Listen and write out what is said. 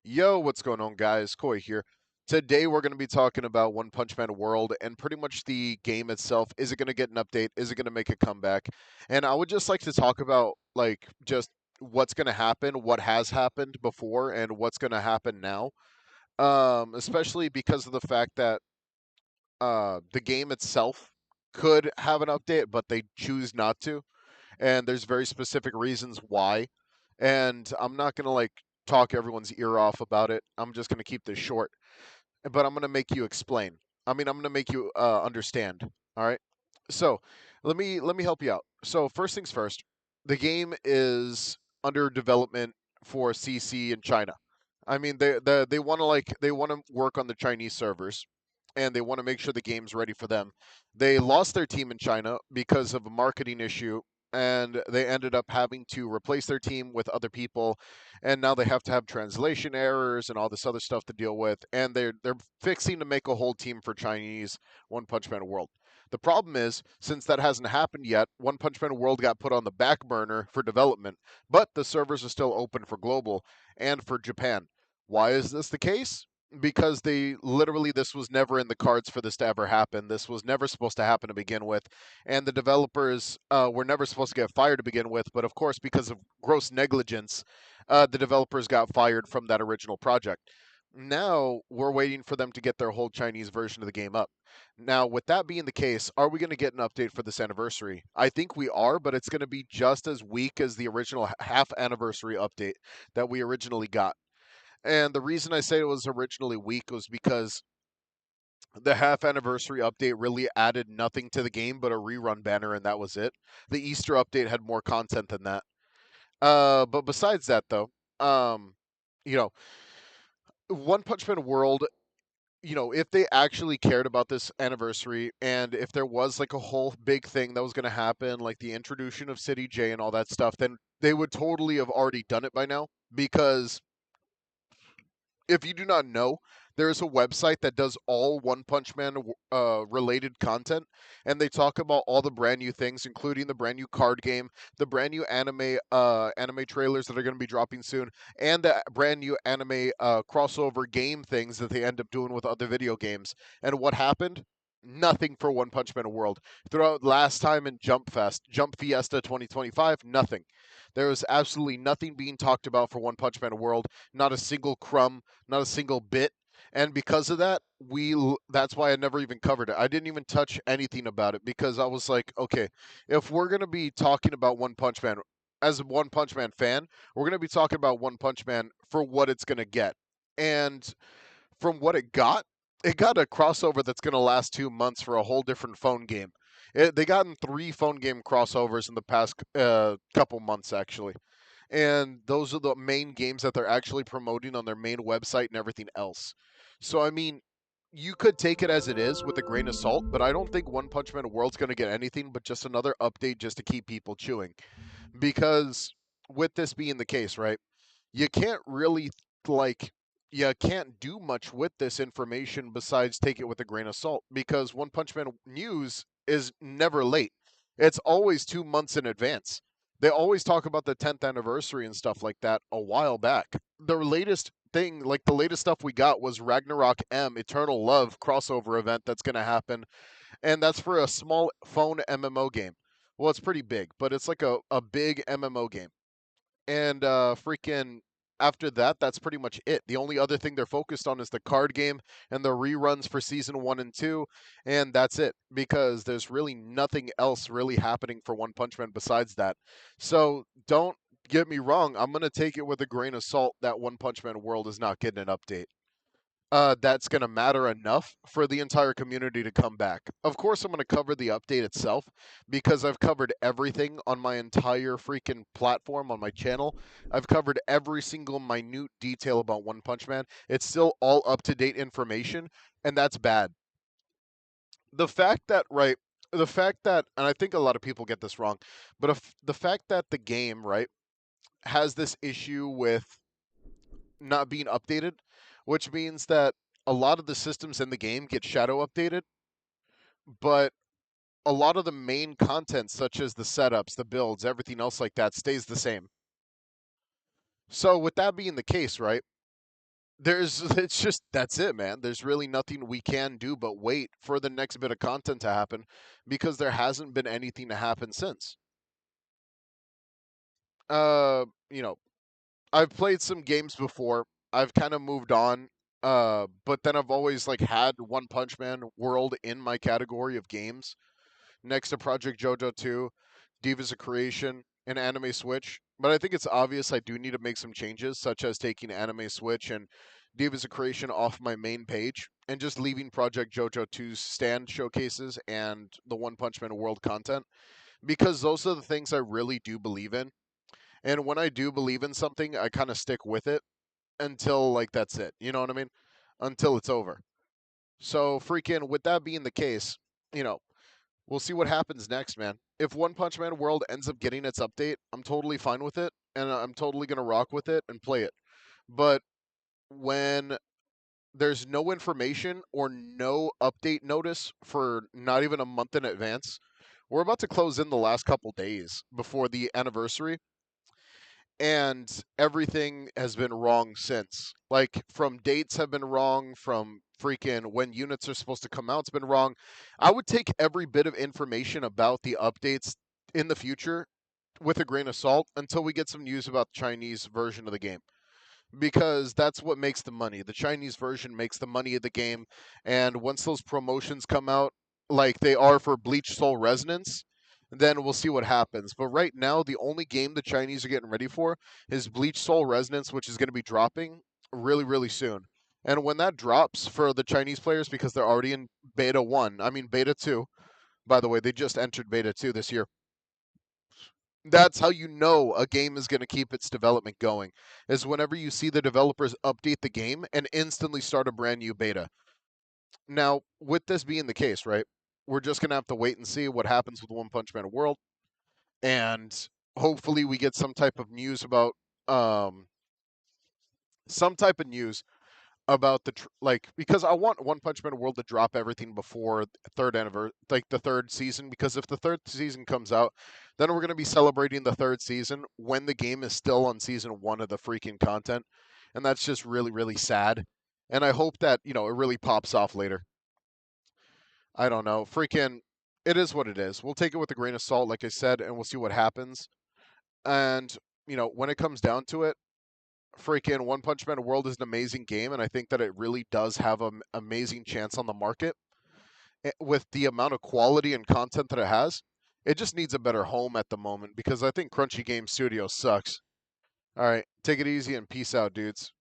Yo, what's going on, guys? Koi here. Today we're going to be talking about One Punch Man World and pretty much the game itself. Is it going to get an update? Is it going to make a comeback? And I would just like to talk about just what's going to happen, what has happened before, and what's going to happen now. Especially because of the fact that the game itself could have an update, but they choose not to, and there's very specific reasons why. And I'm not gonna talk everyone's ear off about it. I'm just gonna keep this short, but I'm gonna make you explain. I'm gonna make you understand. All right. So let me help you out. So first things first, the game is under development for CC in China. They want to work on the Chinese servers, and they want to make sure the game's ready for them. They lost their team in China because of a marketing issue, and they ended up having to replace their team with other people, and now they have to have translation errors and all this other stuff to deal with, and they're fixing to make a whole team for Chinese One Punch Man World. The problem is, since that hasn't happened yet, One Punch Man World got put on the back burner for development, but the servers are still open for global and for Japan. Why is this the case? Because this was never in the cards for this to ever happen. This was never supposed to happen to begin with, and the developers were never supposed to get fired to begin with. But of course, because of gross negligence, the developers got fired from that original project. Now we're waiting for them to get their whole Chinese version of the game up. Now, with that being the case, are we going to get an update for this anniversary? I think we are, but it's going to be just as weak as the original half anniversary update that we originally got. And the reason I say it was originally weak was because the half anniversary update really added nothing to the game but a rerun banner, and that was it. The Easter update had more content than that. But besides that, though, um, you know, One Punch Man World, if they actually cared about this anniversary and if there was like a whole big thing that was going to happen, like the introduction of City J and all that stuff, then they would totally have already done it by now. Because if you do not know, there is a website that does all One Punch Man related content, and they talk about all the brand new things, including the brand new card game, the brand new anime trailers that are going to be dropping soon, and the brand new anime crossover game things that they end up doing with other video games. And what happened? Nothing for One Punch Man World. Throughout last time in Jump Fiesta 2025, nothing. There was absolutely nothing being talked about for One Punch Man World, not a single crumb, not a single bit. And because of that, that's why I never even covered it. I didn't even touch anything about it because I was like, okay, if we're going to be talking about One Punch Man as a One Punch Man fan, we're going to be talking about One Punch Man for what it's going to get. And from what it got a crossover that's going to last 2 months for a whole different phone game. They gotten three phone game crossovers in the past couple months, actually. And those are the main games that they're actually promoting on their main website and everything else. So, you could take it as it is with a grain of salt, but I don't think One Punch Man World's going to get anything but just another update just to keep people chewing. Because with this being the case, right, you can't really like you can't do much with this information besides take it with a grain of salt, because One Punch Man news is never late. It's always 2 months in advance. They always talk about the 10th anniversary and stuff like that a while back. The latest thing, like the latest stuff we got, was Ragnarok M Eternal Love crossover event that's going to happen, and that's for a small phone MMO game. Well, it's pretty big, but it's like a big MMO game. And freaking after that, that's pretty much it. The only other thing they're focused on is the card game and the reruns for season 1 and 2, and that's it, because there's really nothing else really happening for One Punch Man besides that. So don't get me wrong, I'm gonna take it with a grain of salt that One Punch Man World is not getting an update that's going to matter enough for the entire community to come back. Of course, I'm going to cover the update itself because I've covered everything on my entire freaking platform on my channel. I've covered every single minute detail about One Punch Man. It's still all up to date information, and that's bad. The fact that, right, and I think a lot of people get this wrong, but if the fact that the game, right, has this issue with not being updated, which means that a lot of the systems in the game get shadow updated, but a lot of the main content, such as the setups, the builds, everything else like that, stays the same. So, with that being the case, right? there's it's just that's it, man. There's really nothing we can do but wait for the next bit of content to happen because there hasn't been anything to happen since. You know, I've played some games before. I've kind of moved on. But then I've always like had One Punch Man World in my category of games next to Project JoJo 2, Divas of Creation, and Anime Switch. But I think it's obvious I do need to make some changes, such as taking Anime Switch and Divas of Creation off my main page and just leaving Project JoJo 2's stand showcases and the One Punch Man World content because those are the things I really do believe in. And when I do believe in something, I kind of stick with it until like that's it. You know what I mean? Until it's over. So freaking with that being the case, you know, we'll see what happens next, man. If One Punch Man World ends up getting its update, I'm totally fine with it and I'm totally going to rock with it and play it. But when there's no information or no update notice for not even a month in advance, we're about to close in the last couple days before the anniversary and everything has been wrong since. Like from dates have been wrong, from freaking when units are supposed to come out, it's been wrong. I would take every bit of information about the updates in the future with a grain of salt until we get some news about the Chinese version of the game because that's what makes the money. The Chinese version makes the money of the game, and once those promotions come out, like they are for Bleach Soul Resonance, then we'll see what happens. But right now, the only game the Chinese are getting ready for is Bleach Soul Resonance, which is going to be dropping really, really soon. And when that drops for the Chinese players, because they're already in beta 1, I mean beta 2, by the way, they just entered beta 2 this year. That's how you know a game is going to keep its development going is whenever you see the developers update the game and instantly start a brand new beta. Now, with this being the case, right, we're just going to have to wait and see what happens with One Punch Man World, and hopefully we get some type of news about um some type of news about like because I want One Punch Man World to drop everything before third anniversary, like the third season. Because if the third season comes out, then we're going to be celebrating the third season when the game is still on season 1 of the freaking content, and that's just really really sad. And I hope that it really pops off later. I don't know, freaking. It is what it is. We'll take it with a grain of salt, like I said, and we'll see what happens. And when it comes down to it, freaking One Punch Man World is an amazing game, and I think that it really does have an amazing chance on the market. With the amount of quality and content that it has. It just needs a better home at the moment because I think Crunchy Game Studio sucks. All right, take it easy and peace out, dudes.